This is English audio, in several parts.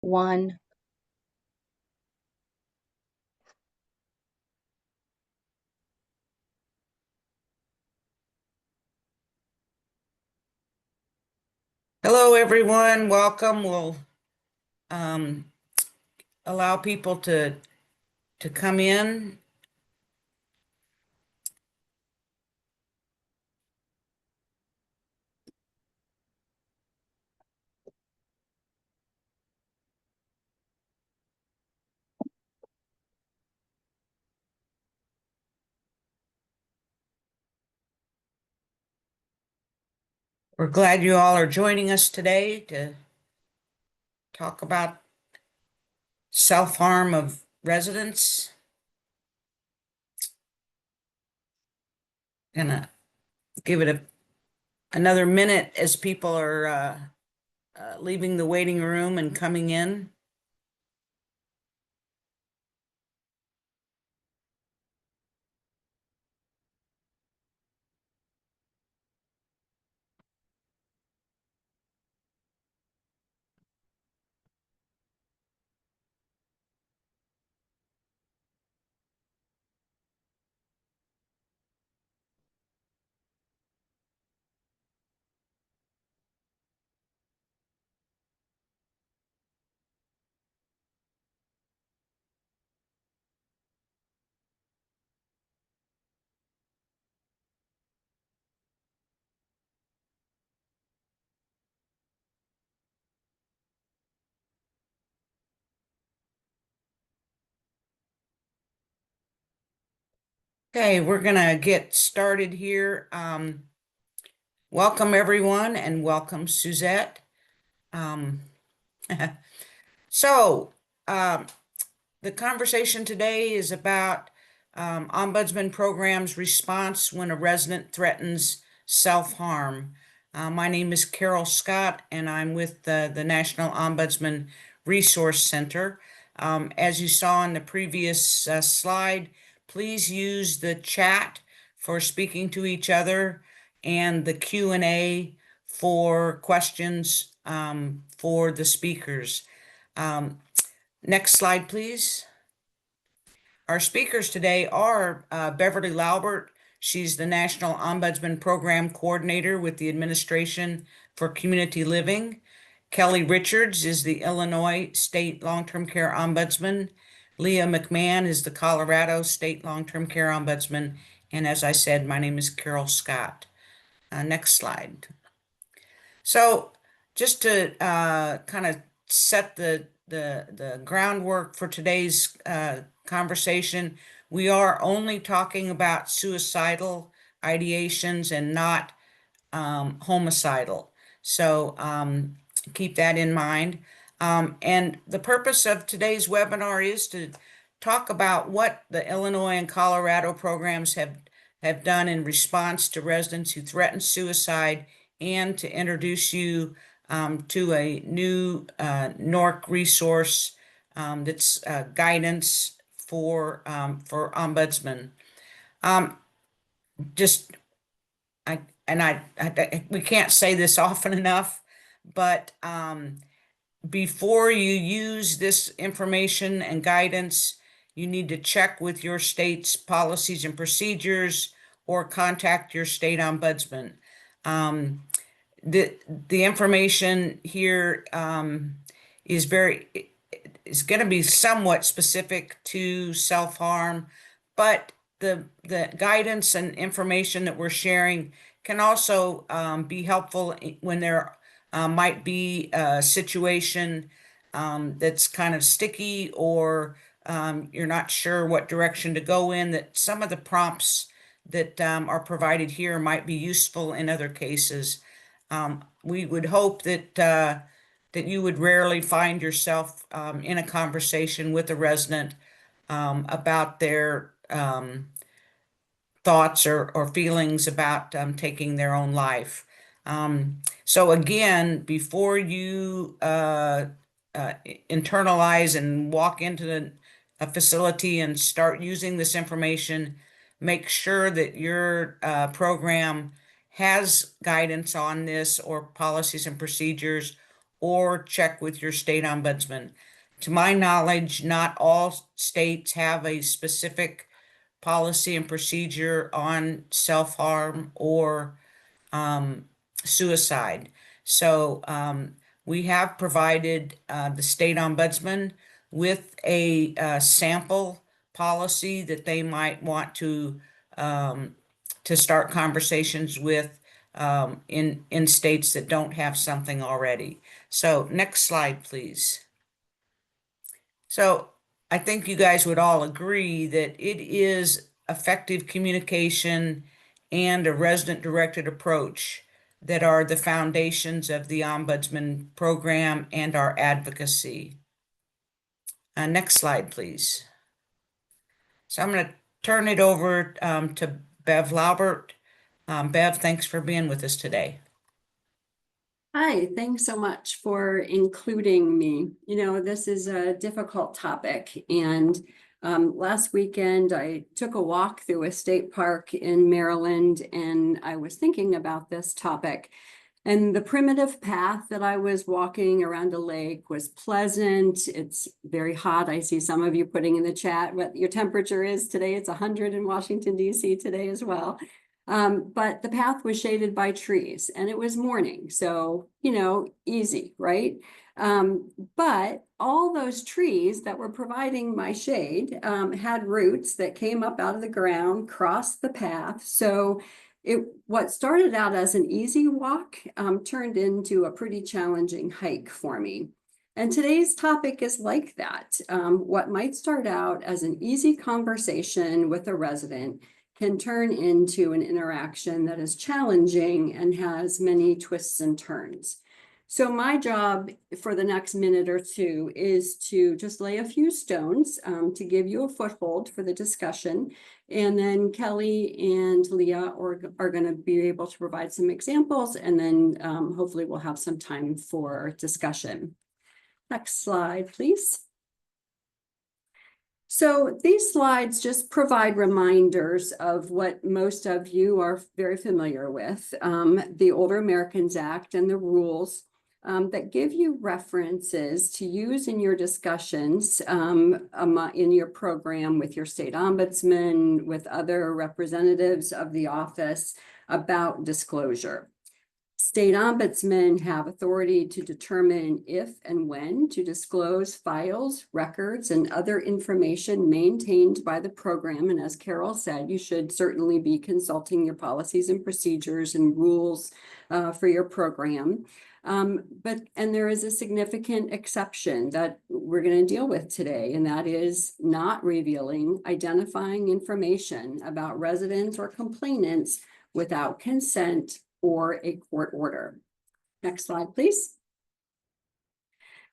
One. Hello, everyone. Welcome. We'll um, allow people to come in. We're glad you all are joining us today to talk about self-harm of residents. Gonna give it another minute as people are leaving the waiting room and coming in. Okay, we're gonna get started here. Welcome, everyone, and welcome, Suzette. Um, so, um, the conversation today is about Ombudsman Program's response when a resident threatens self-harm. My name is Carol Scott, and I'm with the National Ombudsman Resource Center. As you saw in the previous slide, please use the chat for speaking to each other and the Q&A for questions for the speakers. Next slide, please. Our speakers today are Beverly Laubert. She's the National Ombudsman Program Coordinator with the Administration for Community Living. Kelly Richards is the Illinois State Long-Term Care Ombudsman. Leah McMahon is the Colorado State Long-Term Care Ombudsman. And as I said, my name is Carol Scott. Next slide. So just to kind of set the groundwork for today's conversation, we are only talking about suicidal ideations and not homicidal. So keep that in mind. And the purpose of today's webinar is to talk about what the Illinois and Colorado programs have done in response to residents who threaten suicide, and to introduce you to a new NORC resource that's guidance for ombudsman. We can't say this often enough, but before you use this information and guidance, you need to check with your state's policies and procedures or contact your state ombudsman. The information here is going to be somewhat specific to self-harm, but the guidance and information that we're sharing can also be helpful when there might be a situation that's kind of sticky, or you're not sure what direction to go in, that some of the prompts that are provided here might be useful in other cases. We would hope that that you would rarely find yourself in a conversation with a resident about their thoughts or feelings about taking their own life. So again, before you internalize and walk into a facility and start using this information, make sure that your program has guidance on this, or policies and procedures, or check with your state ombudsman. To my knowledge, not all states have a specific policy and procedure on self-harm or suicide. So we have provided the state ombudsman with a sample policy that they might want to start conversations with in states that don't have something already. So next slide, please. So I think you guys would all agree that it is effective communication and a resident-directed approach that are the foundations of the Ombudsman program and our advocacy. Next slide, please. So I'm going to turn it over to Bev Laubert. Bev, thanks for being with us today. Hi, thanks so much for including me. You know, this is a difficult topic, and last weekend I took a walk through a state park in Maryland, and I was thinking about this topic. And the primitive path that I was walking around a lake was pleasant. It's very hot. I see some of you putting in the chat what your temperature is today. It's 100 in Washington, D.C. today as well. But the path was shaded by trees and it was morning. So, you know, easy, right? But all those trees that were providing my shade had roots that came up out of the ground, crossed the path. So what started out as an easy walk turned into a pretty challenging hike for me. And today's topic is like that. What might start out as an easy conversation with a resident can turn into an interaction that is challenging and has many twists and turns. So my job for the next minute or two is to just lay a few stones to give you a foothold for the discussion. And then Kelly and Leah are going to be able to provide some examples, and then hopefully we'll have some time for discussion. Next slide, please. So these slides just provide reminders of what most of you are very familiar with, the Older Americans Act and the rules that give you references to use in your discussions in your program with your state ombudsman, with other representatives of the office about disclosure. State ombudsmen have authority to determine if and when to disclose files, records, and other information maintained by the program. And as Carol said, you should certainly be consulting your policies and procedures and rules for your program. And there is a significant exception that we're going to deal with today, and that is not revealing identifying information about residents or complainants without consent or a court order. Next slide, please.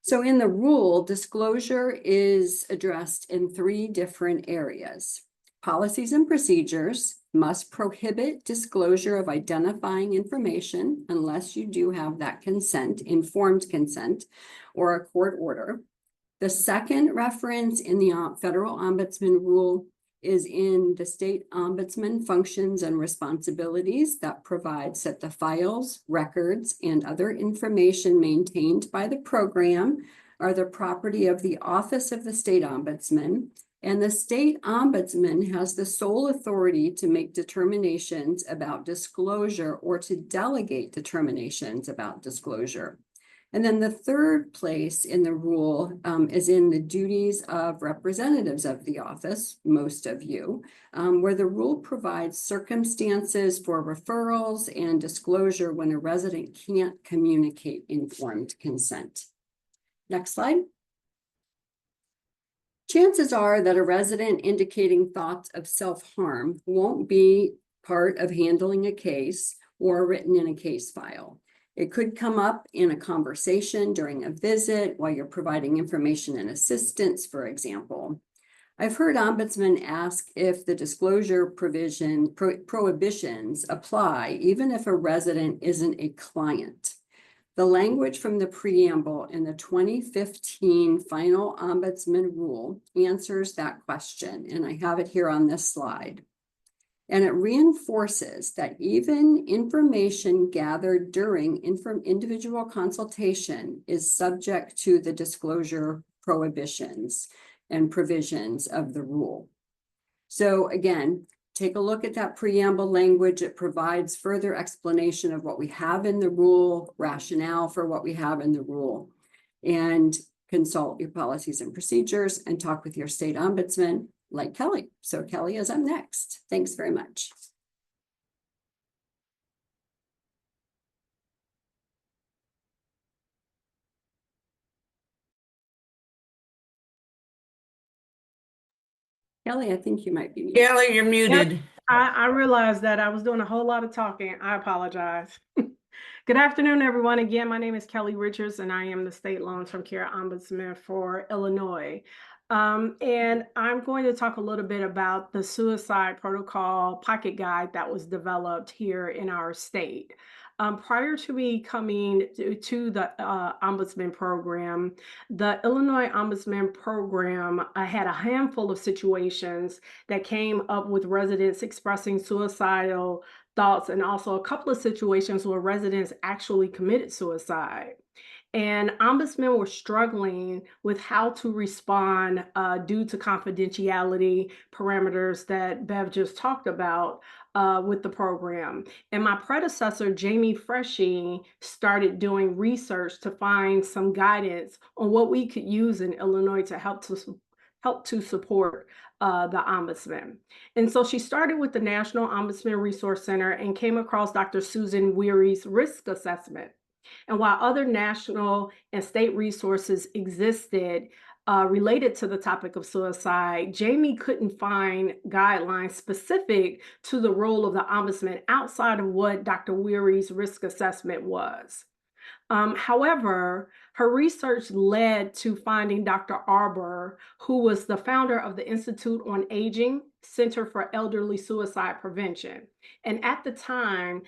So in the rule, disclosure is addressed in 3 different areas. Policies and procedures must prohibit disclosure of identifying information unless you do have that consent, informed consent, or a court order. The second reference in the federal ombudsman rule is in the state ombudsman functions and responsibilities that provides that the files, records, and other information maintained by the program are the property of the office of the state ombudsman, and the state ombudsman has the sole authority to make determinations about disclosure or to delegate determinations about disclosure. And then the third place in the rule is in the duties of representatives of the office, most of you, where the rule provides circumstances for referrals and disclosure when a resident can't communicate informed consent. Next slide. Chances are that a resident indicating thoughts of self-harm won't be part of handling a case or written in a case file. It could come up in a conversation during a visit while you're providing information and assistance, for example. I've heard ombudsmen ask if the disclosure prohibitions apply, even if a resident isn't a client. The language from the preamble in the 2015 final ombudsman rule answers that question, and I have it here on this slide. And it reinforces that even information gathered during individual consultation is subject to the disclosure prohibitions and provisions of the rule. So again, take a look at that preamble language. It provides further explanation of what we have in the rule, rationale for what we have in the rule, and consult your policies and procedures and talk with your state ombudsman like Kelly. So Kelly is up next. Thanks very much. Kelly, I think you might be muted. Kelly, you're muted. I realized that I was doing a whole lot of talking. I apologize. Good afternoon, everyone. Again, my name is Kelly Richards, and I am the State Long-Term Care Ombudsman for Illinois. And I'm going to talk a little bit about the suicide protocol pocket guide that was developed here in our state. Prior to me coming to the Ombudsman program, the Illinois Ombudsman program had a handful of situations that came up with residents expressing suicidal thoughts, and also a couple of situations where residents actually committed suicide. And ombudsmen were struggling with how to respond due to confidentiality parameters that Bev just talked about with the program. And my predecessor, Jamie Freshy, started doing research to find some guidance on what we could use in Illinois to help to support the ombudsman. And so she started with the National Ombudsman Resource Center and came across Dr. Susan Weary's risk assessment. And while other national and state resources existed related to the topic of suicide, Jamie couldn't find guidelines specific to the role of the ombudsman outside of what Dr. Weary's risk assessment was. However, her research led to finding Dr. Arbor, who was the founder of the Institute on Aging Center for Elderly Suicide Prevention. And at the time,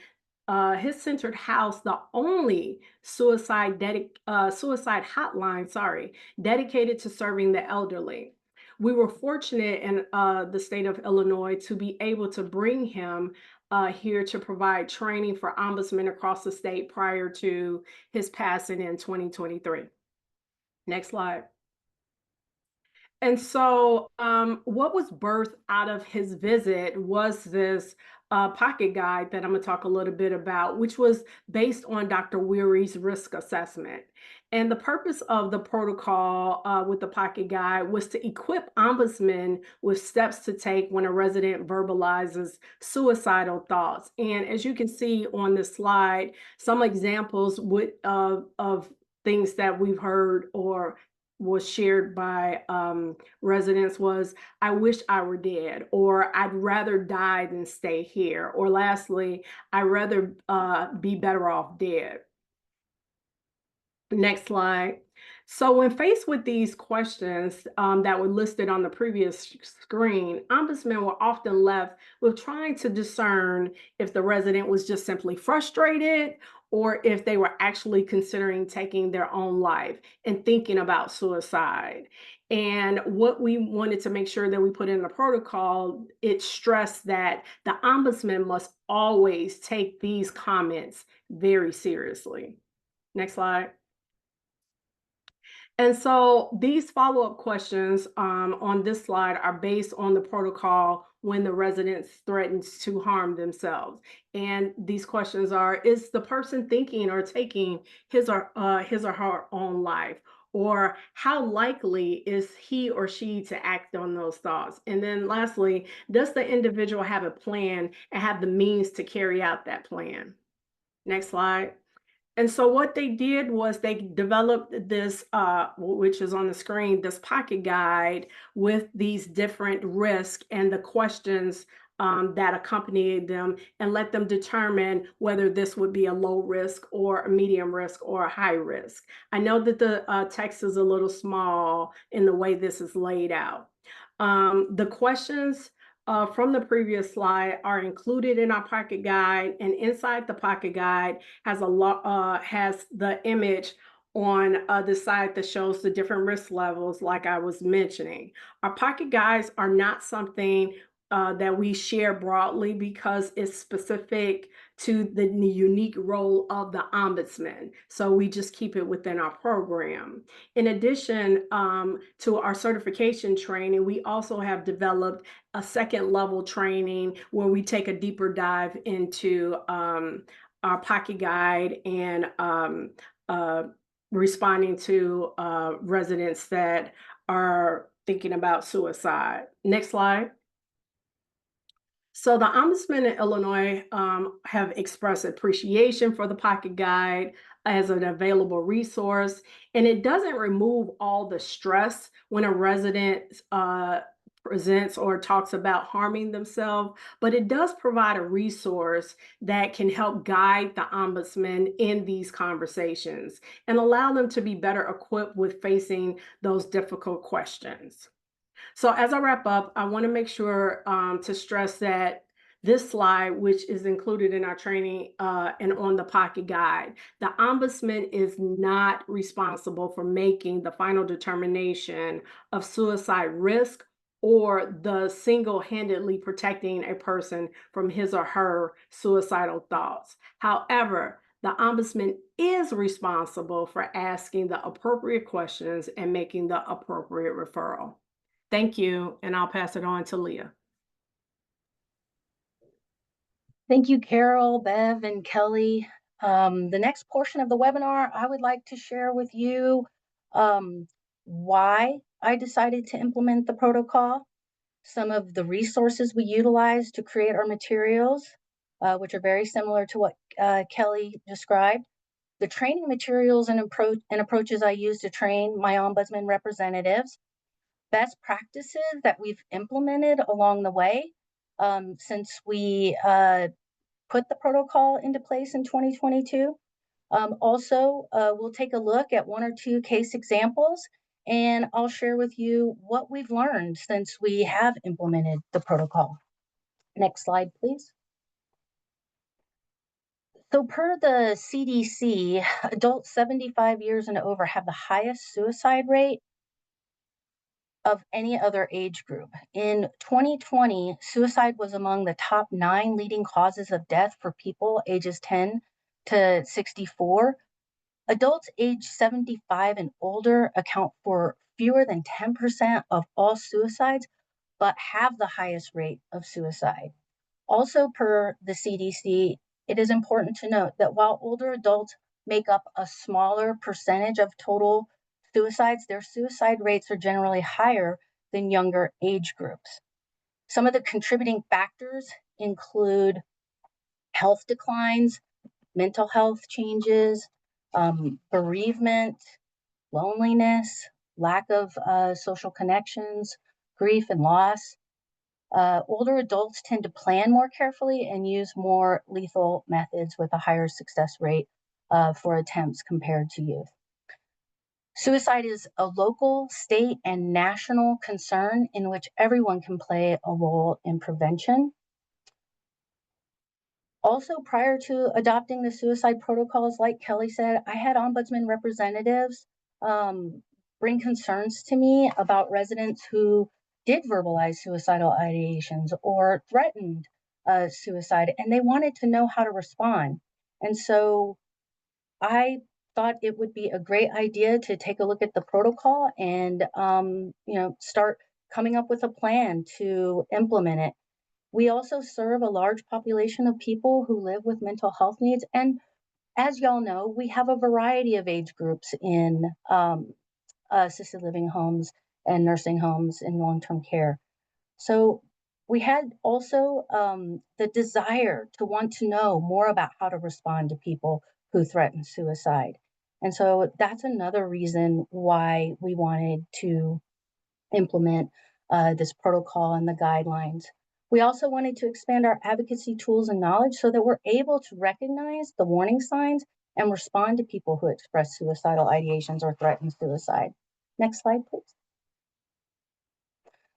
his center housed the only suicide hotline, dedicated to serving the elderly. We were fortunate in the state of Illinois to be able to bring him here to provide training for ombudsmen across the state prior to his passing in 2023. Next slide. And so what was birthed out of his visit was this pocket guide that I'm going to talk a little bit about, which was based on Dr. Weary's risk assessment. And the purpose of the protocol with the pocket guide was to equip ombudsmen with steps to take when a resident verbalizes suicidal thoughts. And as you can see on this slide, some examples of things that we've heard or was shared by residents was, I wish I were dead, or I'd rather die than stay here, or lastly, I'd rather be better off dead. Next slide. So when faced with these questions that were listed on the previous screen, ombudsmen were often left with trying to discern if the resident was just simply frustrated or if they were actually considering taking their own life and thinking about suicide. And what we wanted to make sure that we put in the protocol, it stressed that the ombudsman must always take these comments very seriously. Next slide. And so these follow-up questions on this slide are based on the protocol when the resident threatens to harm themselves. And these questions are, is the person thinking or taking his or her own life? Or how likely is he or she to act on those thoughts? And then lastly, does the individual have a plan and have the means to carry out that plan? Next slide. And so what they did was they developed this, which is on the screen, this pocket guide with these different risks and the questions that accompanied them, and let them determine whether this would be a low risk or a medium risk or a high risk. I know that the text is a little small in the way this is laid out. The questions from the previous slide are included in our pocket guide, and inside the pocket guide has has the image on the side that shows the different risk levels, like I was mentioning. Our pocket guides are not something that we share broadly because it's specific to the unique role of the ombudsman. So we just keep it within our program. In addition to our certification training, we also have developed a second level training where we take a deeper dive into our pocket guide and responding to residents that are thinking about suicide. Next slide. So the Ombudsman in Illinois have expressed appreciation for the Pocket Guide as an available resource, and it doesn't remove all the stress when a resident presents or talks about harming themselves, but it does provide a resource that can help guide the Ombudsman in these conversations and allow them to be better equipped with facing those difficult questions. So as I wrap up, I want to make sure to stress that this slide, which is included in our training and on the Pocket Guide, the Ombudsman is not responsible for making the final determination of suicide risk or the single-handedly protecting a person from his or her suicidal thoughts. However, the Ombudsman is responsible for asking the appropriate questions and making the appropriate referral. Thank you, and I'll pass it on to Leah. Thank you, Carol, Bev, and Kelly. The next portion of the webinar, I would like to share with you why I decided to implement the protocol, some of the resources we utilize to create our materials, which are very similar to what Kelly described, the training materials and approaches I use to train my ombudsman representatives, best practices that we've implemented along the way since we put the protocol into place in 2022. Also, we'll take a look at one or two case examples, and I'll share with you what we've learned since we have implemented the protocol. Next slide, please. So per the CDC, adults 75 years and over have the highest suicide rate of any other age group. In 2020, suicide was among the top 9 leading causes of death for people ages 10 to 64. Adults age 75 and older account for fewer than 10% of all suicides, but have the highest rate of suicide. Also, per the CDC, it is important to note that while older adults make up a smaller percentage of total suicides, their suicide rates are generally higher than younger age groups. Some of the contributing factors include health declines, mental health changes, bereavement, loneliness, lack of social connections, grief and loss. Older adults tend to plan more carefully and use more lethal methods with a higher success rate for attempts compared to youth. Suicide is a local, state, and national concern in which everyone can play a role in prevention. Also, prior to adopting the suicide protocols, like Kelly said, I had ombudsman representatives bring concerns to me about residents who did verbalize suicidal ideations or threatened suicide, and they wanted to know how to respond. And so I thought it would be a great idea to take a look at the protocol and start coming up with a plan to implement it. We also serve a large population of people who live with mental health needs, and as y'all know, we have a variety of age groups in assisted living homes and nursing homes in long-term care. So we had also the desire to want to know more about how to respond to people who threaten suicide. And so that's another reason why we wanted to implement this protocol and the guidelines. We also wanted to expand our advocacy tools and knowledge so that we're able to recognize the warning signs and respond to people who express suicidal ideations or threaten suicide. Next slide, please.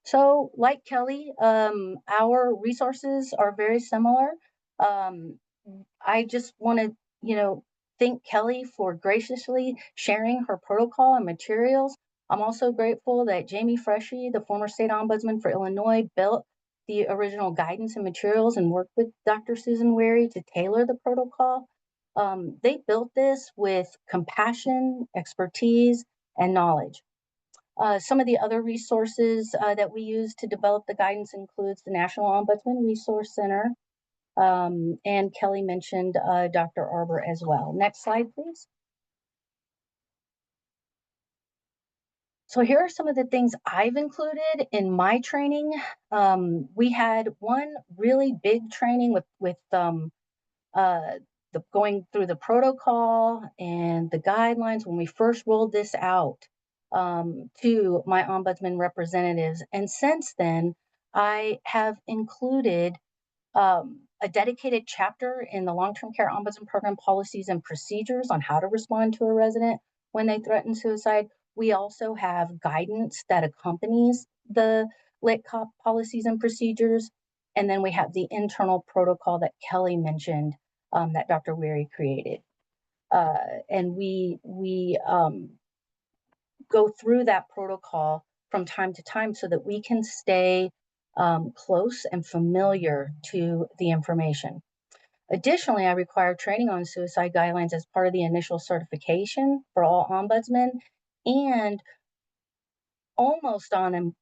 So like Kelly, our resources are very similar. I just want to, thank Kelly for graciously sharing her protocol and materials. I'm also grateful that Jamie Freshy, the former state ombudsman for Illinois, built the original guidance and materials and worked with Dr. Susan Wary to tailor the protocol. They built this with compassion, expertise, and knowledge. Some of the other resources that we use to develop the guidance includes the National Ombudsman Resource Center, and Kelly mentioned Dr. Arbor as well. Next slide, please. So here are some of the things I've included in my training. We had one really big training with going through the protocol and the guidelines when we first rolled this out to my ombudsman representatives. And since then, I have included a dedicated chapter in the long-term care ombudsman program policies and procedures on how to respond to a resident when they threaten suicide. We also have guidance that accompanies the lit cop policies and procedures. And then we have the internal protocol that Kelly mentioned that Dr. Wary created. And we go through that protocol from time to time so that we can stay close and familiar to the information. Additionally, I require training on suicide guidelines as part of the initial certification for all ombudsmen, and almost on an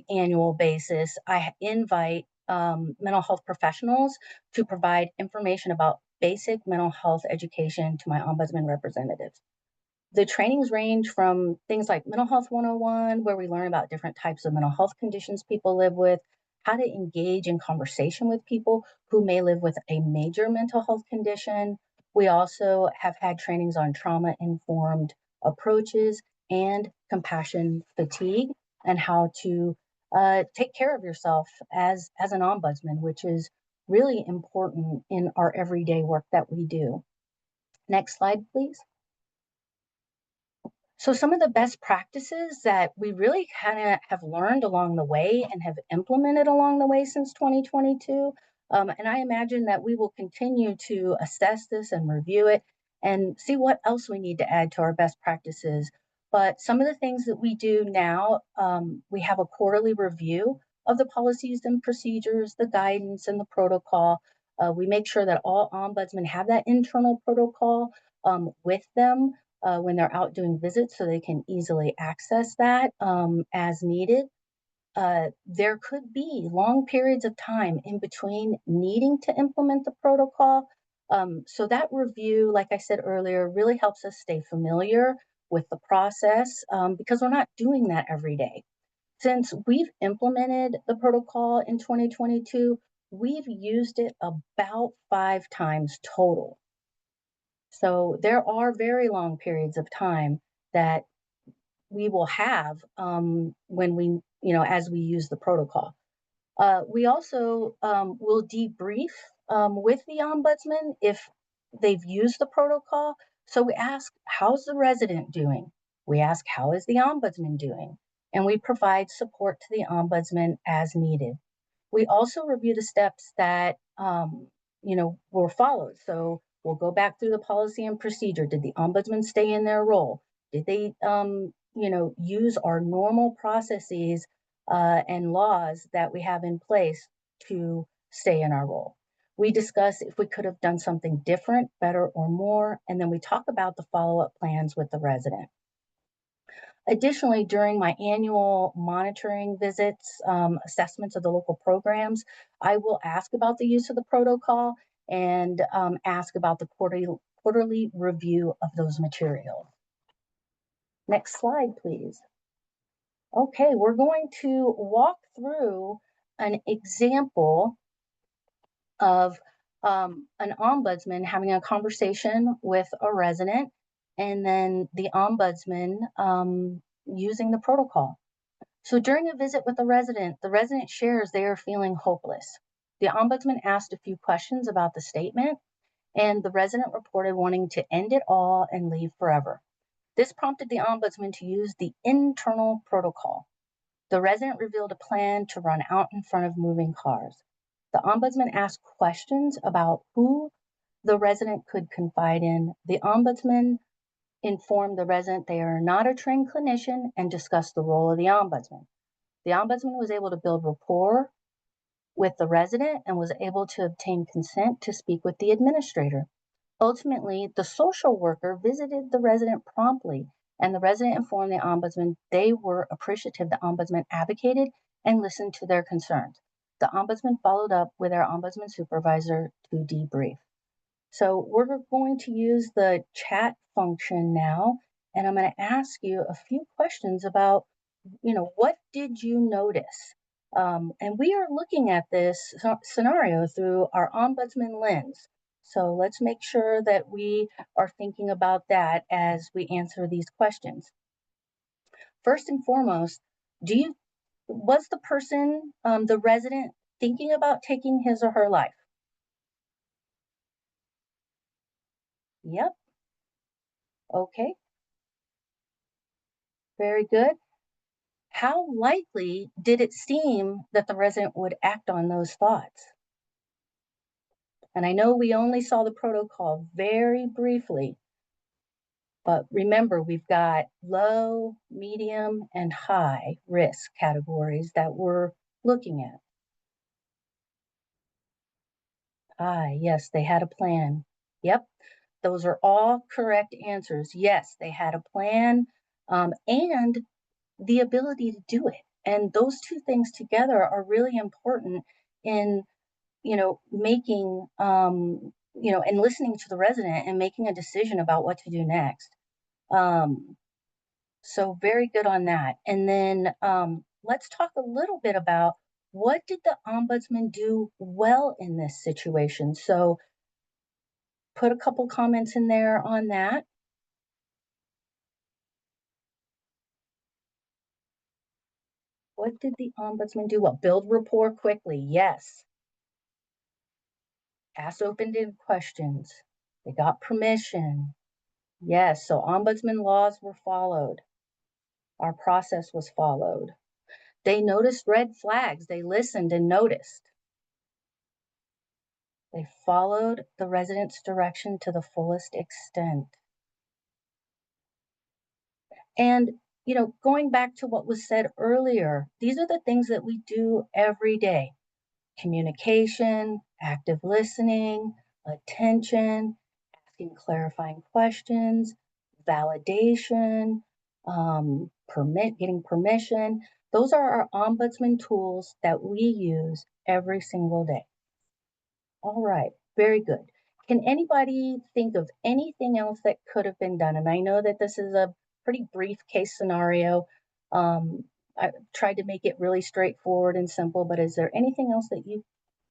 annual basis, I invite mental health professionals to provide information about basic mental health education to my ombudsman representatives. The trainings range from things like Mental Health 101, where we learn about different types of mental health conditions people live with, how to engage in conversation with people who may live with a major mental health condition. We also have had trainings on trauma-informed approaches and compassion fatigue, and how to take care of yourself as an ombudsman, which is really important in our everyday work that we do. Next slide, please. So some of the best practices that we really kind of have learned along the way and have implemented along the way since 2022. And I imagine that we will continue to assess this and review it and see what else we need to add to our best practices. But some of the things that we do now, we have a quarterly review of the policies and procedures, the guidance and the protocol. We make sure that all ombudsmen have that internal protocol with them when they're out doing visits, so they can easily access that as needed. There could be long periods of time in between needing to implement the protocol. So that review, like I said earlier, really helps us stay familiar with the process because we're not doing that every day. Since we've implemented the protocol in 2022, we've used it about 5 times total. So there are very long periods of time that we will have when we, as we use the protocol. We also will debrief with the ombudsman if they've used the protocol. So we ask, how's the resident doing? We ask, how is the ombudsman doing? And we provide support to the ombudsman as needed. We also review the steps that were followed. So we'll go back through the policy and procedure. Did the ombudsman stay in their role? Did they use our normal processes and laws that we have in place to stay in our role? We discuss if we could have done something different, better, or more, and then we talk about the follow-up plans with the resident. Additionally, during my annual monitoring visits, assessments of the local programs, I will ask about the use of the protocol and ask about the quarterly review of those materials. Next slide, please. Okay, we're going to walk through an example of an ombudsman having a conversation with a resident, and then the ombudsman using the protocol. So during a visit with the resident shares they are feeling hopeless. The ombudsman asked a few questions about the statement, and the resident reported wanting to end it all and leave forever. This prompted the ombudsman to use the internal protocol. The resident revealed a plan to run out in front of moving cars. The ombudsman asked questions about who the resident could confide in. The ombudsman informed the resident they are not a trained clinician and discussed the role of the ombudsman. The ombudsman was able to build rapport with the resident and was able to obtain consent to speak with the administrator. Ultimately, the social worker visited the resident promptly, and the resident informed the ombudsman they were appreciative the ombudsman advocated and listened to their concerns. The ombudsman followed up with our ombudsman supervisor to debrief. So we're going to use the chat function now, and I'm going to ask you a few questions about, what did you notice? And we are looking at this scenario through our ombudsman lens. So let's make sure that we are thinking about that as we answer these questions. First and foremost, was the person, the resident, thinking about taking his or her life? Yep. Okay. Very good. How likely did it seem that the resident would act on those thoughts? And I know we only saw the protocol very briefly, but remember, we've got low, medium, and high risk categories that we're looking at. High, yes, they had a plan. Yep, those are all correct answers. Yes, they had a plan, and the ability to do it. And those two things together are really important in, making, and listening to the resident and making a decision about what to do next. So very good on that. And then let's talk a little bit about what did the ombudsman do well in this situation. So put a couple comments in there on that. What did the ombudsman do well? Build rapport quickly. Yes. Ask open-ended questions. They got permission. Yes, so ombudsman laws were followed. Our process was followed. They noticed red flags. They listened and noticed. They followed the resident's direction to the fullest extent. And, going back to what was said earlier, these are the things that we do every day. Communication, active listening, attention, asking clarifying questions, validation, getting permission. Those are our ombudsman tools that we use every single day. All right, very good. Can anybody think of anything else that could have been done? And I know that this is a pretty brief case scenario. I tried to make it really straightforward and simple, but is there anything else that you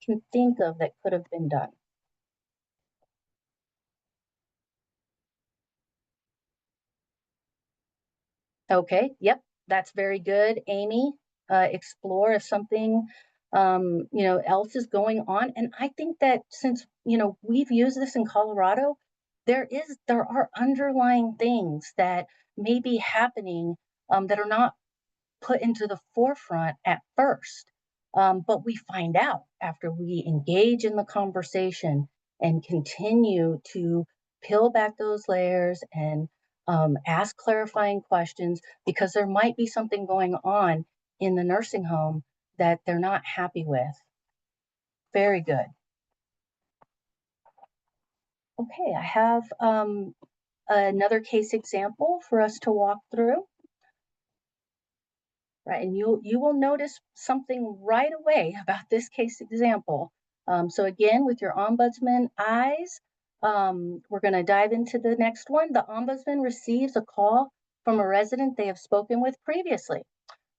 can think of that could have been done? Okay, yep, that's very good. Amy, explore if something else is going on. And I think that since we've used this in Colorado, there are underlying things that may be happening that are not put into the forefront at first. But we find out after we engage in the conversation and continue to peel back those layers and ask clarifying questions, because there might be something going on in the nursing home that they're not happy with. Very good. Okay, I have another case example for us to walk through. Right, and you will notice something right away about this case example. So again, with your ombudsman eyes, we're going to dive into the next one. The ombudsman receives a call from a resident they have spoken with previously.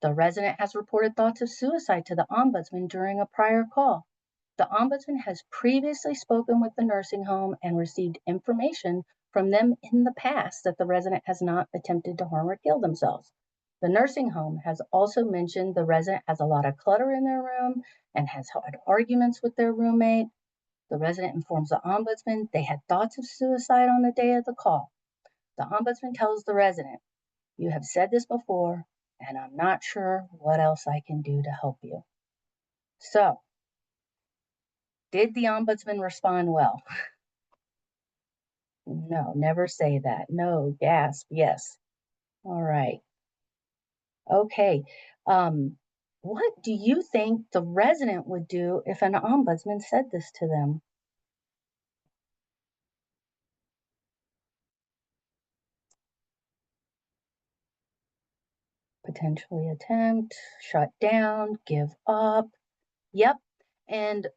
The resident has reported thoughts of suicide to the ombudsman during a prior call. The ombudsman has previously spoken with the nursing home and received information from them in the past that the resident has not attempted to harm or kill themselves. The nursing home has also mentioned the resident has a lot of clutter in their room and has had arguments with their roommate. The resident informs the ombudsman they had thoughts of suicide on the day of the call. The ombudsman tells the resident, "You have said this before, and I'm not sure what else I can do to help you." So, did the ombudsman respond well? No, never say that. No, gasp, yes. All right. Okay. What do you think the resident would do if an ombudsman said this to them? Potentially attempt, shut down, give up. Yep. And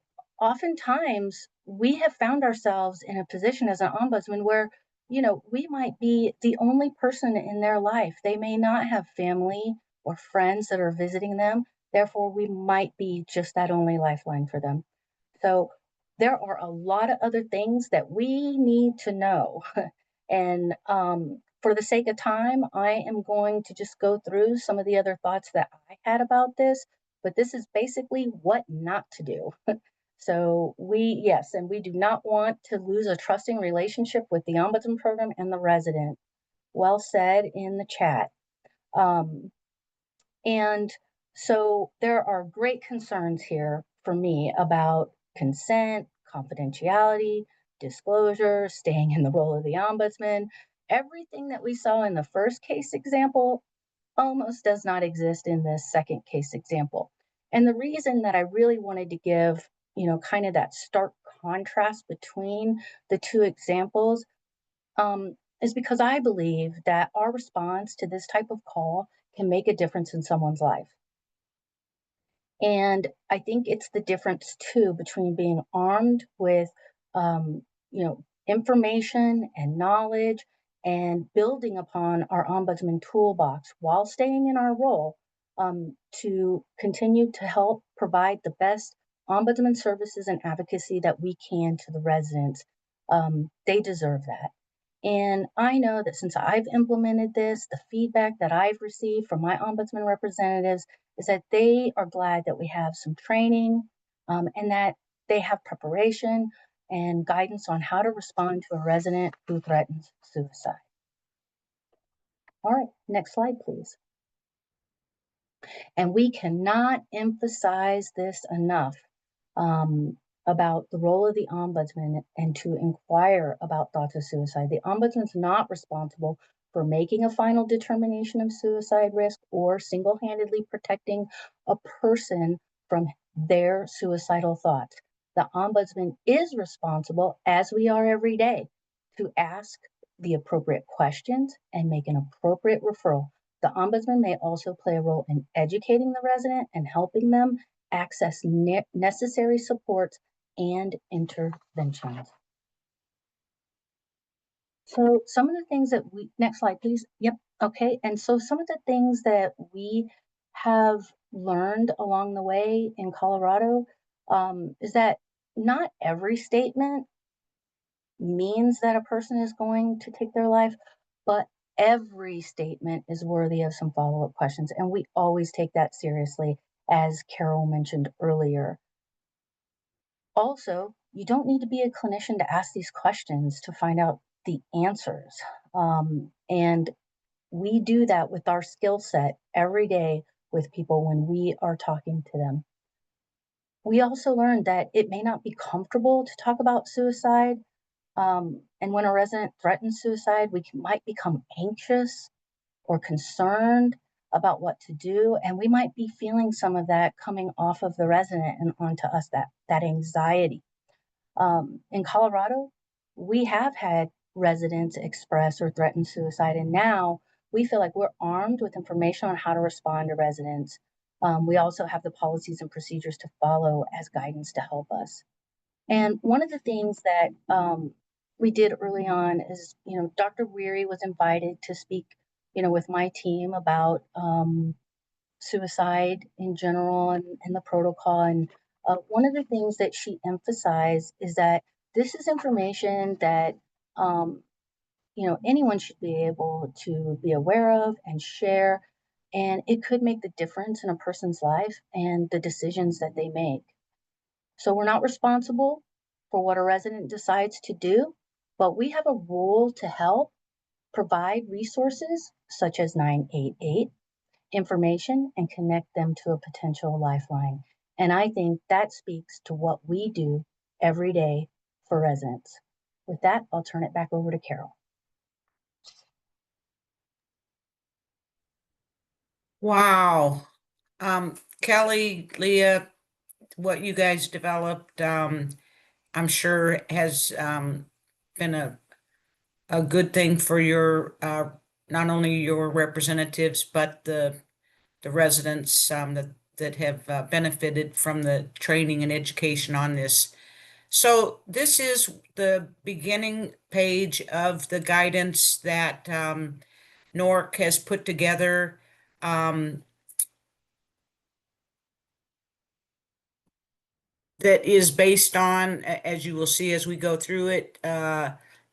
oftentimes we have found ourselves in a position as an ombudsman where, we might be the only person in their life. They may not have family or friends that are visiting them. Therefore, we might be just that only lifeline for them. So there are a lot of other things that we need to know. And for the sake of time, I am going to just go through some of the other thoughts that I had about this, but this is basically what not to do. So yes, and we do not want to lose a trusting relationship with the Ombudsman program and the resident. Well said in the chat. Um, and so there are great concerns here for me about consent, confidentiality, disclosure, staying in the role of the ombudsman. Everything that we saw in the first case example almost does not exist in this second case example. And the reason that I really wanted to give, kind of that stark contrast between the two examples is because I believe that our response to this type of call can make a difference in someone's life. And I think it's the difference too between being armed with, information and knowledge and building upon our ombudsman toolbox while staying in our role to continue to help provide the best ombudsman services and advocacy that we can to the residents. They deserve that. And I know that since I've implemented this, the feedback that I've received from my ombudsman representatives is that they are glad that we have some training and that they have preparation and guidance on how to respond to a resident who threatens suicide. All right, next slide, please. And we cannot emphasize this enough about the role of the ombudsman and to inquire about thoughts of suicide. The ombudsman's not responsible for making a final determination of suicide risk or single-handedly protecting a person from their suicidal thoughts. The ombudsman is responsible, as we are every day, to ask the appropriate questions and make an appropriate referral. The ombudsman may also play a role in educating the resident and helping them access necessary supports and interventions. So some of the things that next slide, please. Yep. Okay. And so some of the things that we have learned along the way in Colorado is that not every statement means that a person is going to take their life, but every statement is worthy of some follow-up questions. And we always take that seriously, as Carol mentioned earlier. Also, you don't need to be a clinician to ask these questions to find out the answers. And we do that with our skill set every day with people when we are talking to them. We also learned that it may not be comfortable to talk about suicide. And when a resident threatens suicide, we might become anxious or concerned about what to do. And we might be feeling some of that coming off of the resident and onto us, that anxiety. In Colorado, we have had residents express or threaten suicide, and now we feel like we're armed with information on how to respond to residents. We also have the policies and procedures to follow as guidance to help us. And one of the things that we did early on is, Dr. Weary was invited to speak, with my team about suicide in general and the protocol. And one of the things that she emphasized is that this is information that anyone should be able to be aware of and share, and it could make the difference in a person's life and the decisions that they make. So we're not responsible for what a resident decides to do, but we have a role to help provide resources such as 988 information and connect them to a potential lifeline. And I think that speaks to what we do every day for residents. With that, I'll turn it back over to Carol. Wow. Kelly, Leah, what you guys developed, I'm sure has been a good thing for your not only your representatives but the residents that have benefited from the training and education on this. So this is the beginning page of the guidance that NORC has put together. That is based on, as you will see as we go through it,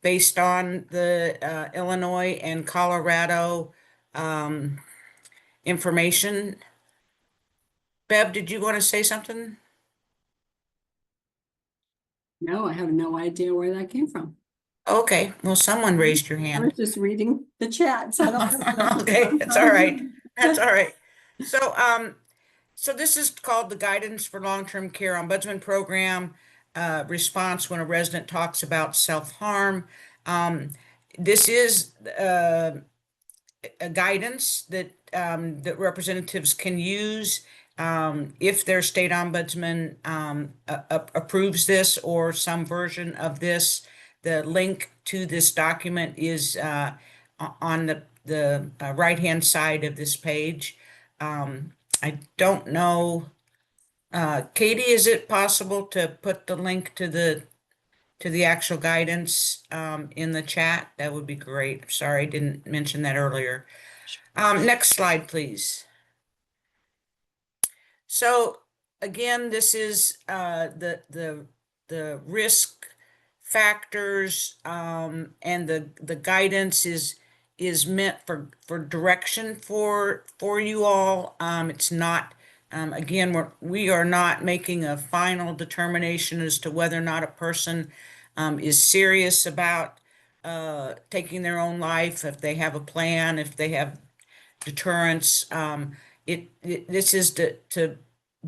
based on the Illinois and Colorado information. Bev, did you want to say something? No, I have no idea where that came from. Okay, well, someone raised your I hand. was just reading the chat, so I don't know. Where Okay, from. that's all right. That's all right. So this is called the Guidance for Long-Term Care Ombudsman Program response when a resident talks about self-harm. This is a guidance that that representatives can use if their state ombudsman approves this or some version of this. The link to this document is on the right-hand side of this page. I don't know, Katie, is it possible to put the link to the actual guidance in the chat? That would be great. Sorry, I didn't mention that earlier. Next slide, please. So again, this is the risk factors and the guidance is meant for direction for you all. It's not again, we are not making a final determination as to whether or not a person is serious about taking their own life, if they have a plan, if they have deterrence. This is to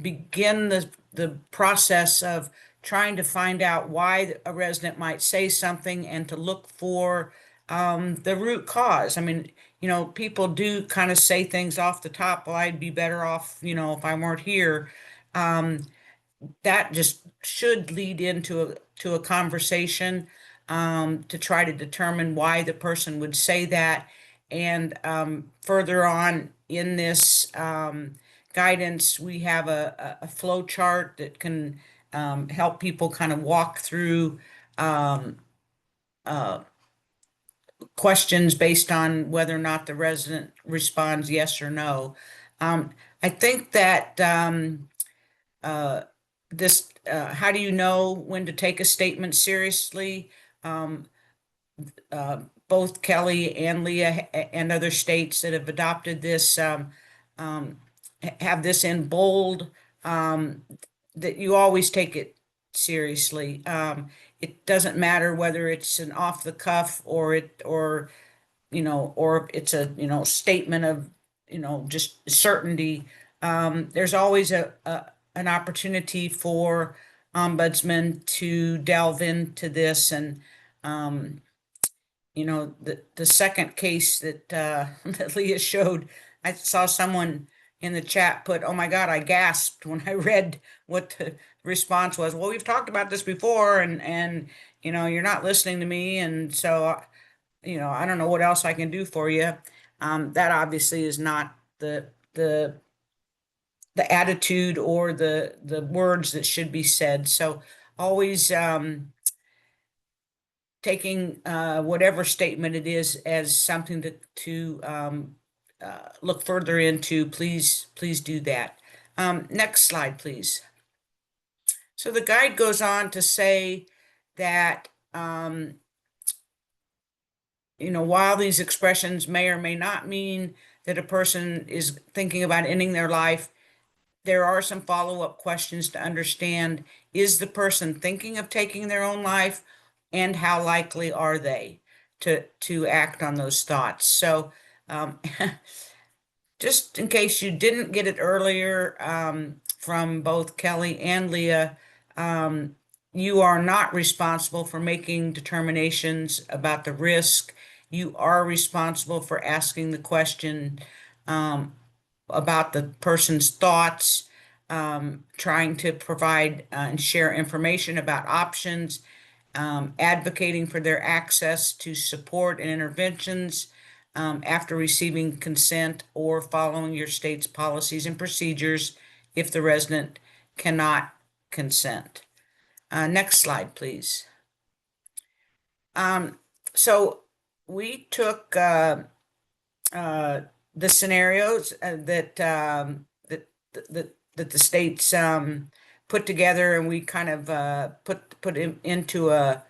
begin the process of trying to find out why a resident might say something and to look for the root cause. I mean, you know, people do kind of say things off the top. Well, I'd be better off, you know, if I weren't here. That just should lead into a conversation to try to determine why the person would say that. And further on in this guidance, we have a flow chart that can help people kind of walk through questions based on whether or not the resident responds yes or no. I think that this, how do you know when to take a statement seriously? Both Kelly and Leah and other states that have adopted this have this in bold, that you always take it seriously. It doesn't matter whether it's an off the cuff or or it's a, statement of, just certainty. There's always an opportunity for ombudsman to delve into this. And the second case that that Leah showed, I saw someone in the chat put, "Oh my God, I gasped when I read what the response was." Well, we've talked about this before, and you're not listening to me, and so I don't know what else I can do for you. That obviously is not the attitude or the words that should be said. So always taking whatever statement it is as something to look further into. Please do that. Next slide, please. So the guide goes on to say that while these expressions may or may not mean that a person is thinking about ending their life, there are some follow-up questions to understand. Is the person thinking of taking their own life, and how likely are they to act on those thoughts? So just in case you didn't get it earlier from both Kelly and Leah, you are not responsible for making determinations about the risk. You are responsible for asking the question, about the person's thoughts, trying to provide and share information about options, advocating for their access to support and interventions after receiving consent, or following your state's policies and procedures if the resident cannot consent. Next slide, please. So we took the scenarios that the states put together, and we kind of put into a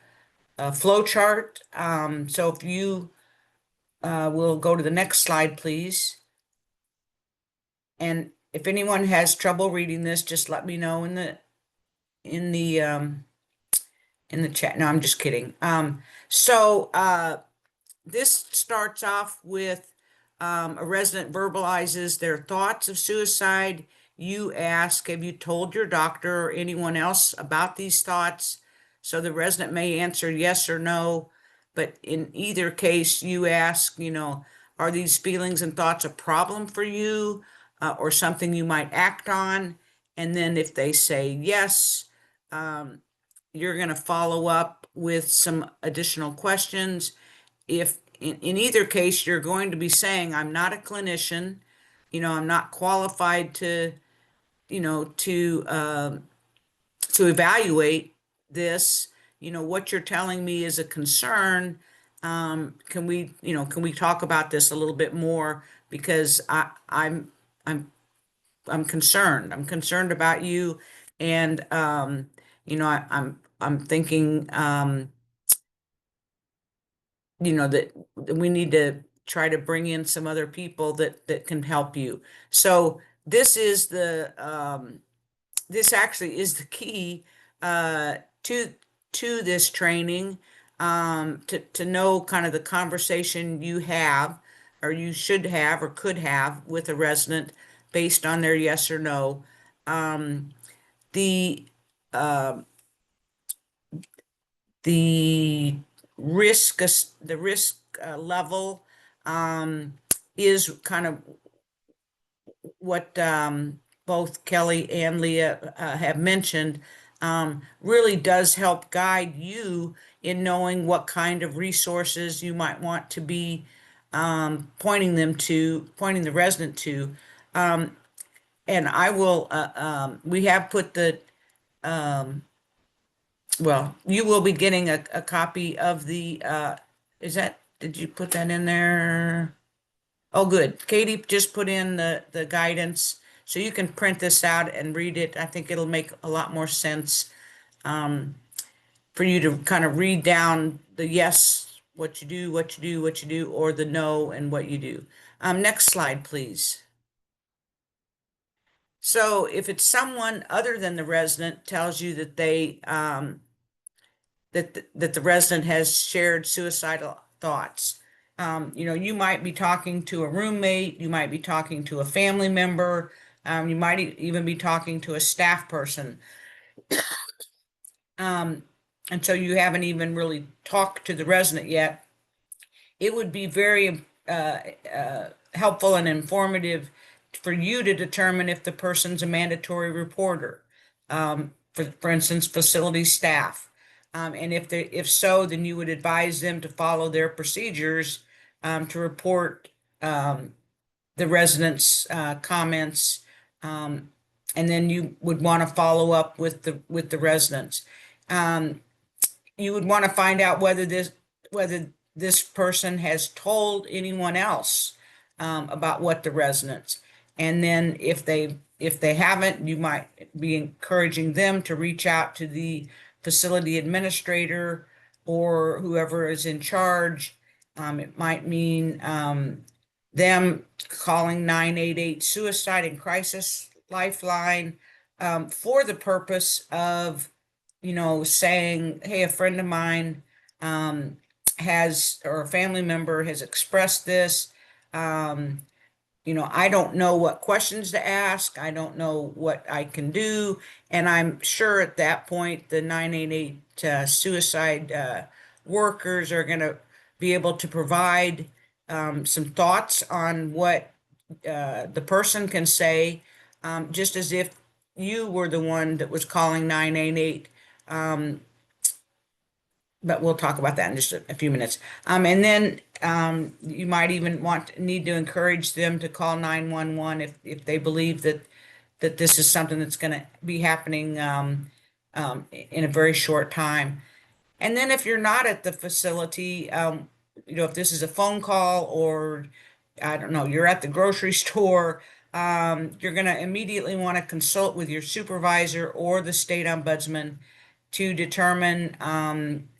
flow chart. So if you will go to the next slide, please. And if anyone has trouble reading this, just let me know in the chat. No, I'm just kidding. This starts off with a resident verbalizes their thoughts of suicide. You ask, have you told your doctor or anyone else about these thoughts? So the resident may answer yes or no, but in either case, you ask, are these feelings and thoughts a problem for you, or something you might act on? And then if they say yes, you're going to follow up with some additional questions. If in either case, you're going to be saying, I'm not a clinician, I'm not qualified to evaluate this. What you're telling me is a concern. Can we talk about this a little bit more? Because I'm concerned. I'm concerned about you, and I'm thinking that we need to try to bring in some other people that can help you. So this is this actually is the key to this training, to know kind of the conversation you have, or you should have, or could have with a resident based on their yes or no. The risk level is kind of what both Kelly and Leah have mentioned. Really does help guide you in knowing what kind of resources you might want to be pointing the resident to. And I will, we have put the, well, you will be getting a copy of the, did you put that in there? Oh, good. Katie just put in the guidance, so you can print this out and read it. I think it'll make a lot more sense for you to kind of read down the yes, what you do, what you do, what you do, or the no and what you do. Next slide, please. So if it's someone other than the resident tells you that they that the resident has shared suicidal thoughts, you might be talking to a roommate, you might be talking to a family member, you might even be talking to a staff person. And so you haven't even really talked to the resident yet. It would be very helpful and informative for you to determine if the person's a mandatory reporter, for instance, facility staff. And if so, then you would advise them to follow their procedures to report the residents' comments, and then you would want to follow up with the residents. You would want to find out whether this person has told anyone else about what the residents. And then if they haven't, you might be encouraging them to reach out to the facility administrator or whoever is in charge. It might mean them calling 988 Suicide and Crisis Lifeline for the purpose of, saying, hey, a friend of mine or a family member has expressed this. I don't know what questions to ask. I don't know what I can do. And I'm sure at that point, the 988 suicide workers are going to be able to provide some thoughts on what the person can say, just as if you were the one that was calling 988. But we'll talk about that in just a few minutes. And then you might even need to encourage them to call 911 if they believe that this is something that's going to be happening in a very short time. And then if you're not at the facility, if this is a phone call, or I don't know, you're at the grocery store, you're going to immediately want to consult with your supervisor or the state ombudsman to determine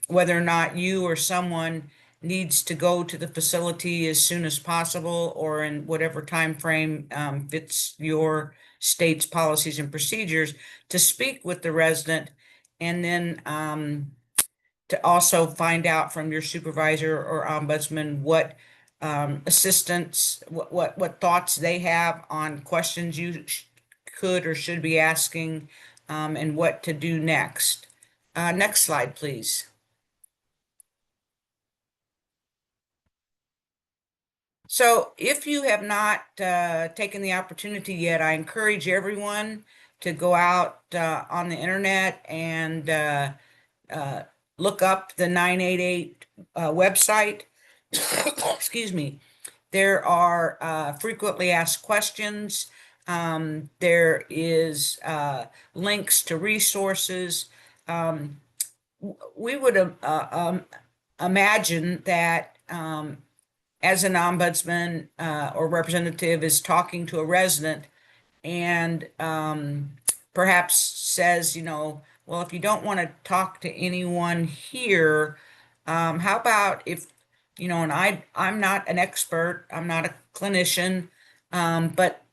whether or not you or someone needs to go to the facility as soon as possible, or in whatever time frame fits your state's policies and procedures, to speak with the resident, and then to also find out from your supervisor or ombudsman what assistance, what thoughts they have on questions you could or should be asking, and what to do next. Next slide, please. So if you have not taken the opportunity yet, I encourage everyone to go out on the internet and look up the 988 website. Excuse me. There are frequently asked questions. There is links to resources. We would imagine that as an ombudsman or representative is talking to a resident and perhaps says, well, if you don't want to talk to anyone here, how about if, and I'm not an expert, I'm not a clinician, but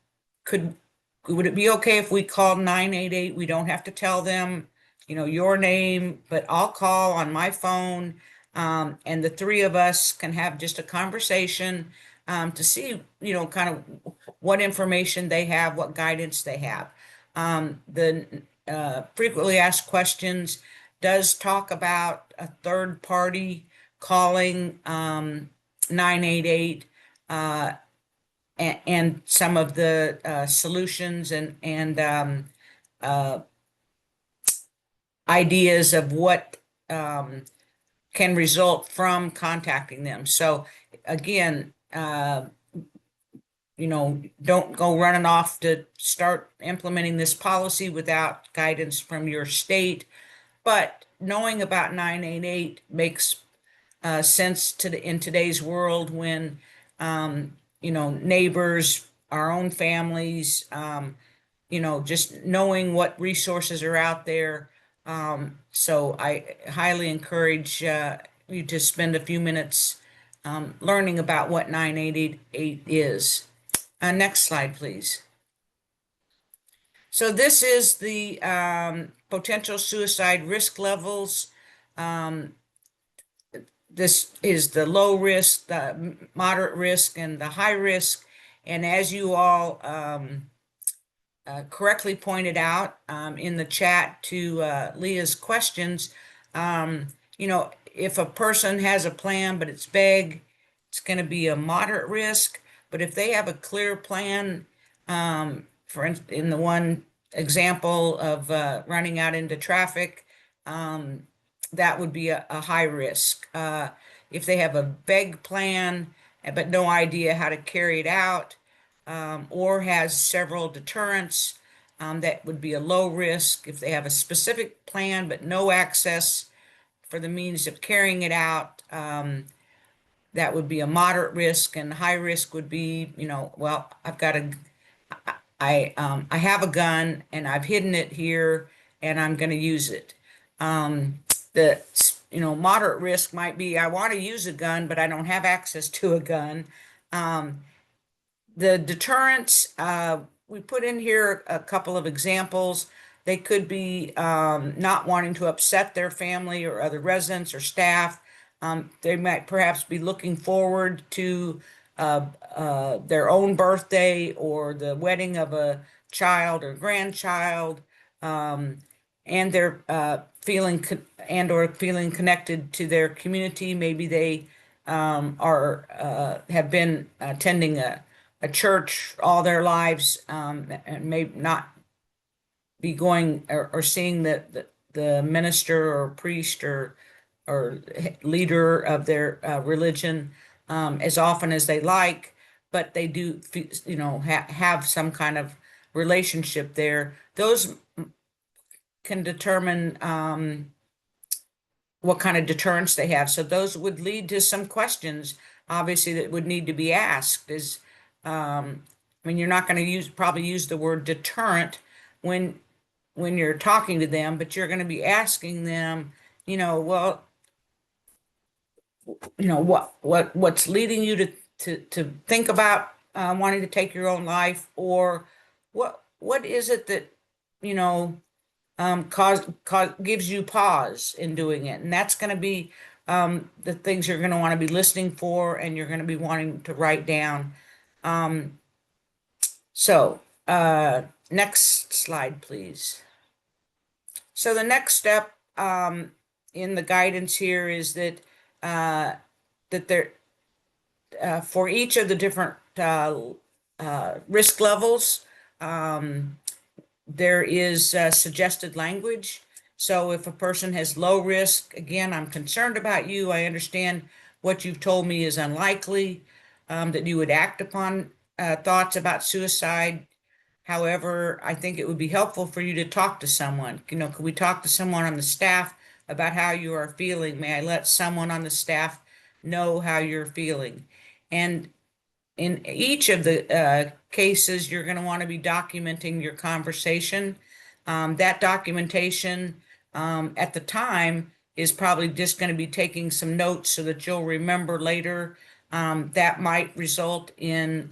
would it be okay if we called 988? We don't have to tell them, your name, but I'll call on my phone, and the three of us can have just a conversation to see, kind of what information they have, what guidance they have. The frequently asked questions does talk about a third party calling 988 and some of the solutions and ideas of what can result from contacting them. So again, don't go running off to start implementing this policy without guidance from your state. But knowing about 988 makes sense in today's world when, neighbors, our own families, just knowing what resources are out there. So I highly encourage you to spend a few minutes learning about what 988 is. Next slide, please. So this is the potential suicide risk levels. This is the low risk, the moderate risk, and the high risk. And as you all correctly pointed out in the chat to Leah's questions, if a person has a plan but it's vague, it's going to be a moderate risk. But if they have a clear plan, for instance, in the one example of running out into traffic, that would be a high risk. If they have a vague plan but no idea how to carry it out, or has several deterrents, that would be a low risk. If they have a specific plan but no access for the means of carrying it out, that would be a moderate risk. And high risk would be, well, I have a gun and I've hidden it here and I'm going to use it. The moderate risk might be, I want to use a gun, but I don't have access to a gun. The deterrents, we put in here a couple of examples. They could be not wanting to upset their family or other residents or staff. They might perhaps be looking forward to their own birthday or the wedding of a child or grandchild, and they're feeling connected to their community. Maybe they have been attending a a church all their lives, and may not be going or seeing the minister or priest or leader of their religion as often as they like, but they do, have some kind of relationship there. Those can determine what kind of deterrence they have. So those would lead to some questions, obviously, that would need to be asked. You're not going to probably use the word deterrent when you're talking to them, but you're going to be asking them, well, what's leading you to think about wanting to take your own life, or what is it that gives you pause in doing it. And that's going to be the things you're going to want to be listening for, and you're going to be wanting to write down. Next slide, please. So the next step in the guidance here is that there for each of the different risk levels, there is suggested language. So if a person has low risk, again, I'm concerned about you. I understand what you've told me is unlikely, that you would act upon thoughts about suicide. However, I think it would be helpful for you to talk to someone. Could we talk to someone on the staff about how you are feeling? May I let someone on the staff know how you're feeling? And in each of the cases, you're going to want to be documenting your conversation. That documentation at the time is probably just going to be taking some notes so that you'll remember later. That might result in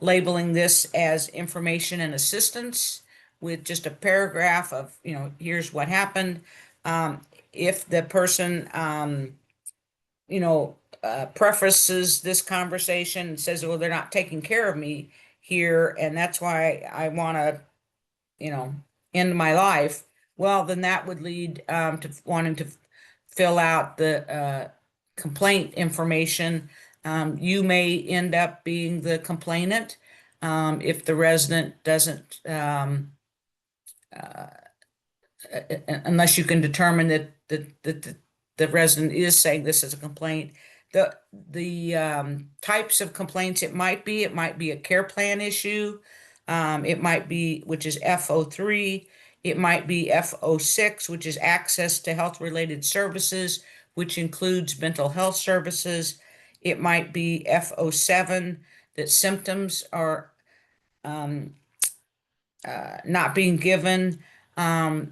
labeling this as information and assistance with just a paragraph of, here's what happened. If the person, prefaces this conversation and says, well, they're not taking care of me here, and that's why I want to, end my life. Well, then that would lead to wanting to fill out the complaint information. You may end up being the complainant if the resident doesn't, unless you can determine that the resident is saying this is a complaint. The types of complaints it might be a care plan issue. It might be, which is F03. It might be F06, which is access to health related services, which includes mental health services. It might be F07, that symptoms are not being given. A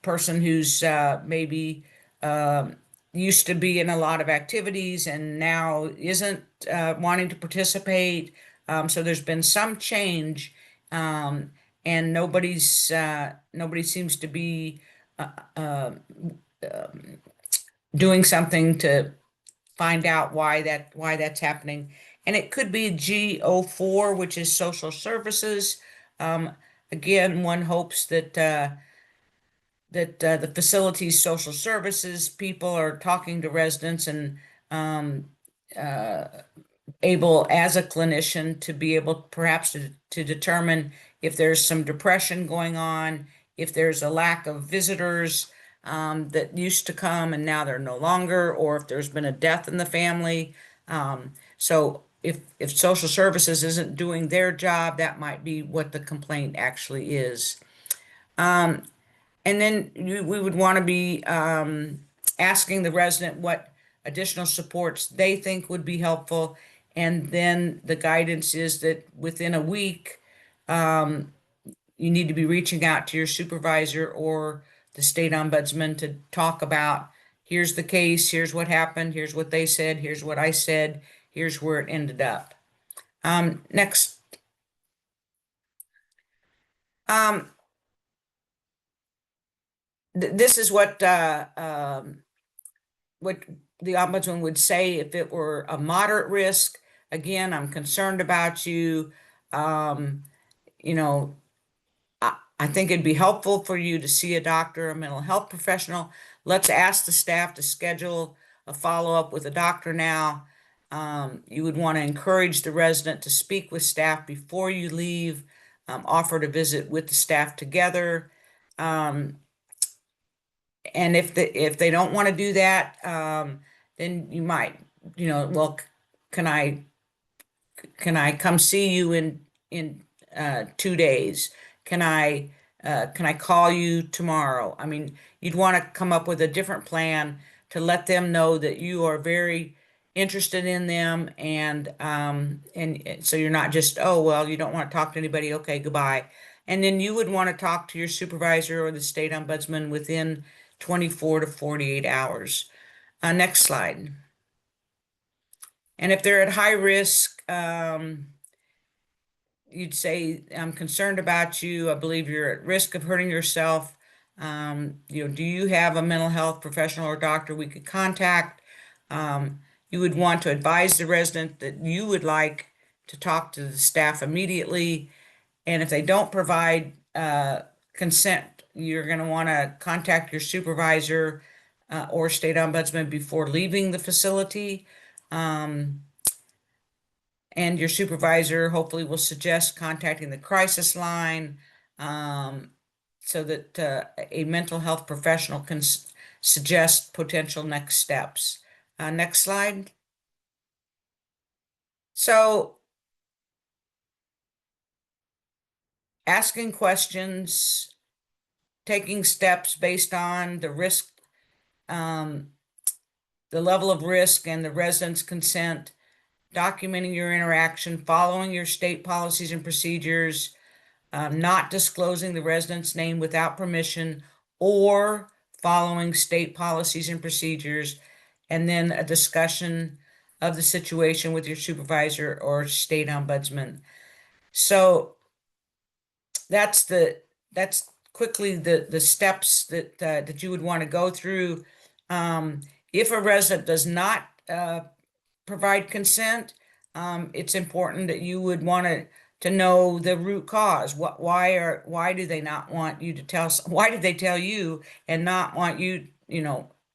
person who's maybe used to be in a lot of activities and now isn't wanting to participate. So there's been some change, and nobody seems to be doing something to find out why that's happening. And it could be G04, which is social services. Again, one hopes that the facility's social services people are talking to residents and able, as a clinician, to be able perhaps to determine if there's some depression going on, if there's a lack of visitors that used to come and now they're no longer, or if there's been a death in the family. So if social services isn't doing their job, that might be what the complaint actually is. And then we would want to be asking the resident what additional supports they think would be helpful. And then the guidance is that within a week, you need to be reaching out to your supervisor or the state ombudsman to talk about, here's the case, here's what happened, here's what they said, here's what I said, here's where it ended up. Next. This is what the ombudsman would say if it were a moderate risk. Again, I'm concerned about you. I think it'd be helpful for you to see a doctor, a mental health professional. Let's ask the staff to schedule a follow-up with a doctor now. You would want to encourage the resident to speak with staff before you leave, offer to visit with the staff together. And if they don't want to do that, then you might, well, can I come see you in 2 days? Can I call you tomorrow? I mean, you'd want to come up with a different plan to let them know that you are very interested in them, and so you're not just, oh, well, you don't want to talk to anybody, okay, goodbye. And then you would want to talk to your supervisor or the state ombudsman within 24 to 48 hours. Next slide. And if they're at high risk, you'd say, I'm concerned about you. I believe you're at risk of hurting yourself. Do you have a mental health professional or doctor we could contact? You would want to advise the resident that you would like to talk to the staff immediately. And if they don't provide consent, you're going to want to contact your supervisor or state ombudsman before leaving the facility. And your supervisor hopefully will suggest contacting the crisis line so that a mental health professional can suggest potential next steps. Next slide. So, asking questions, taking steps based on the risk, the level of risk and the resident's consent, documenting your interaction, following your state policies and procedures, not disclosing the resident's name without permission, or following state policies and procedures, and then a discussion of the situation with your supervisor or state ombudsman. So that's quickly the steps that you would want to go through. If a resident does not provide consent, it's important that you would want to know the root cause. Why do they not want you to tell? Why did they tell you and not want you?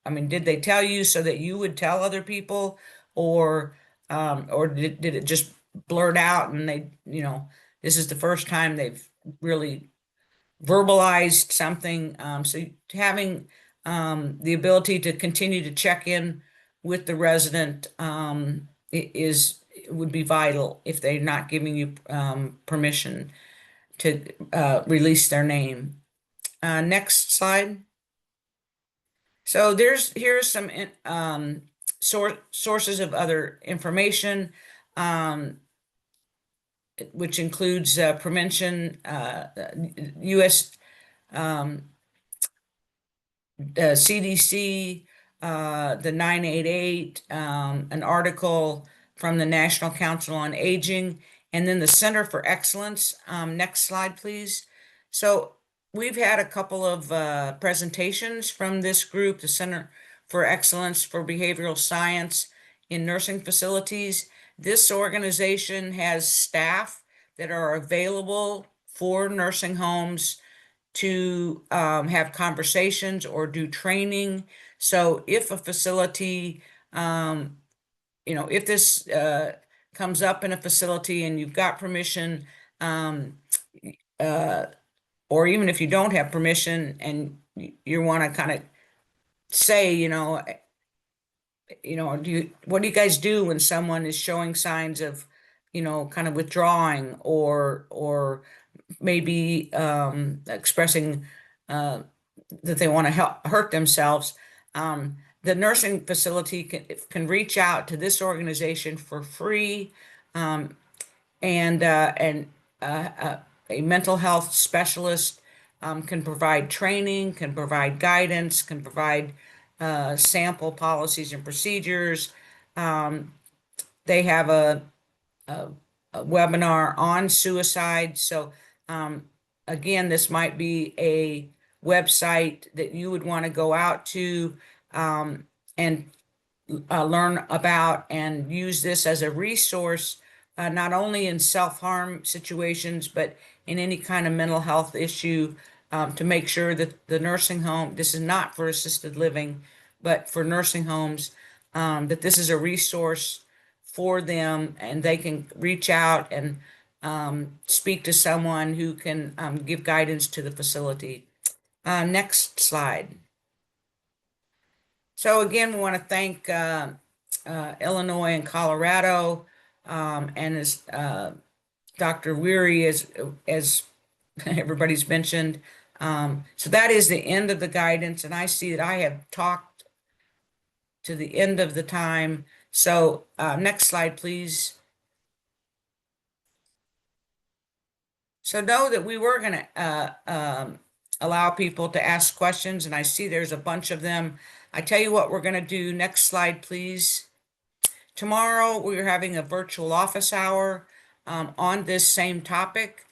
I mean, did they tell you so that you would tell other people, or did it just blurt out and they, this is the first time they've really verbalized something? So having the ability to continue to check in with the resident would be vital if they're not giving you permission to release their name. Next slide. So here's some sources of other information, which includes prevention, U.S. CDC, the 988, an article from the National Council on Aging, and then the Center for Excellence. Next slide, please. So we've had a couple of presentations from this group, the Center for Excellence for Behavioral Science in Nursing Facilities. This organization has staff that are available for nursing homes to have conversations or do training. So if a facility, if this comes up in a facility and you've got permission, or even if you don't have permission and you want to kind of say, what do you guys do when someone is showing signs of, kind of withdrawing or maybe expressing that they want to hurt themselves? The nursing facility can reach out to this organization for free, and a mental health specialist can provide training, can provide guidance, can provide sample policies and procedures. They have a webinar on suicide. So again, this might be a website that you would want to go out to and learn about and use this as a resource, not only in self-harm situations, but in any kind of mental health issue, to make sure that the nursing home, this is not for assisted living, but for nursing homes, that this is a resource for them, and they can reach out and speak to someone who can give guidance to the facility. Next slide. So again, we want to thank Illinois and Colorado, and as Dr. Weary, as everybody's mentioned. So that is the end of the guidance, and I see that I have talked to the end of the time. So next slide, please. So know that we were going to allow people to ask questions, and I see there's a bunch of them. I tell you what we're going to do. Next slide, please. Tomorrow, we're having a virtual office hour on this same topic.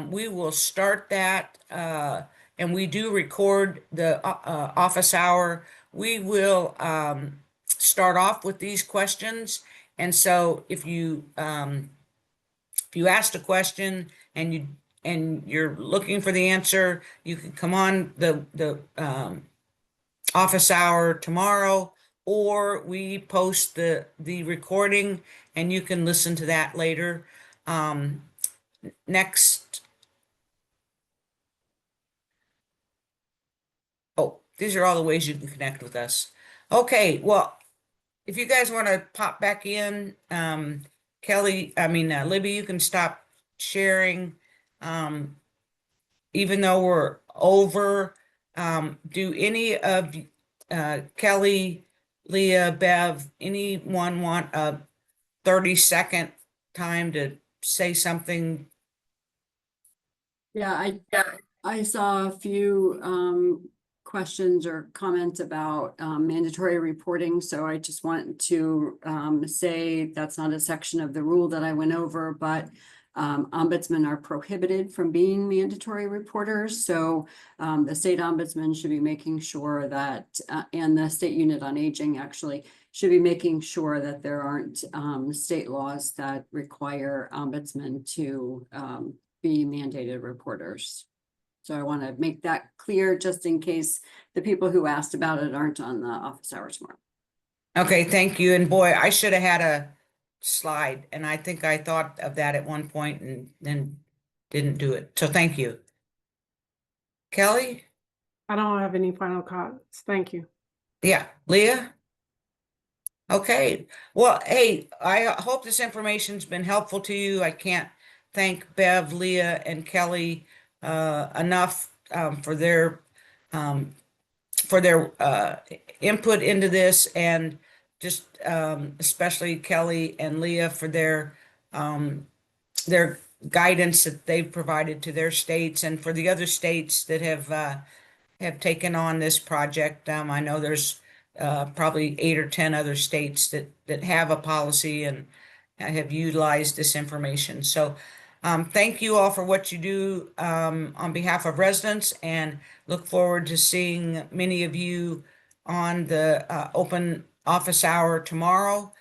We will start that, and we do record the office hour. We will start off with these questions. And so if you asked a question and you're looking for the answer, you can come on the office hour tomorrow, or we post the recording and you can listen to that later. Next. Oh, these are all the ways you can connect with us. Okay, well, if you guys want to pop back in, Libby, you can stop sharing. Even though we're over, do any of Kelly, Leah, Bev, anyone want a 30-second time to say something? Yeah, I saw a few questions or comments about mandatory reporting. So I just want to say that's not a section of the rule that I went over, but ombudsmen are prohibited from being mandatory reporters. So the state ombudsman should be making sure that, and the state unit on aging actually should be making sure that there aren't state laws that require ombudsmen to be mandated reporters. So I want to make that clear just in case the people who asked about it aren't on the office hour tomorrow. Okay, thank you. And boy, I should have had a slide, and I think I thought of that at one point and then didn't do it. So thank you. Kelly? I don't have any final comments. Thank you. Yeah, Leah? Okay, well, hey, I hope this information's been helpful to you. I can't thank Bev, Leah, and Kelly enough for their input into this, and just especially Kelly and Leah for their guidance that they've provided to their states, and for the other states that have taken on this project. I know there's probably 8 or 10 other states that have a policy and have utilized this information. So thank you all for what you do on behalf of residents, and look forward to seeing many of you on the open office hour tomorrow.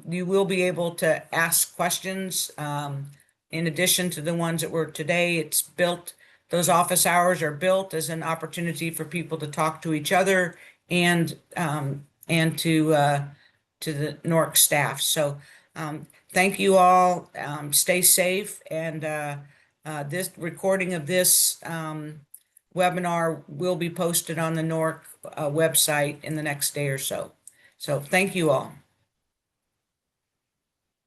You will be able to ask questions in addition to the ones that were today. It's built, those office hours are built as an opportunity for people to talk to each other and to the NORC staff. So thank you all. Stay safe, and this recording of this webinar will be posted on the NORC website in the next day or so. So thank you all.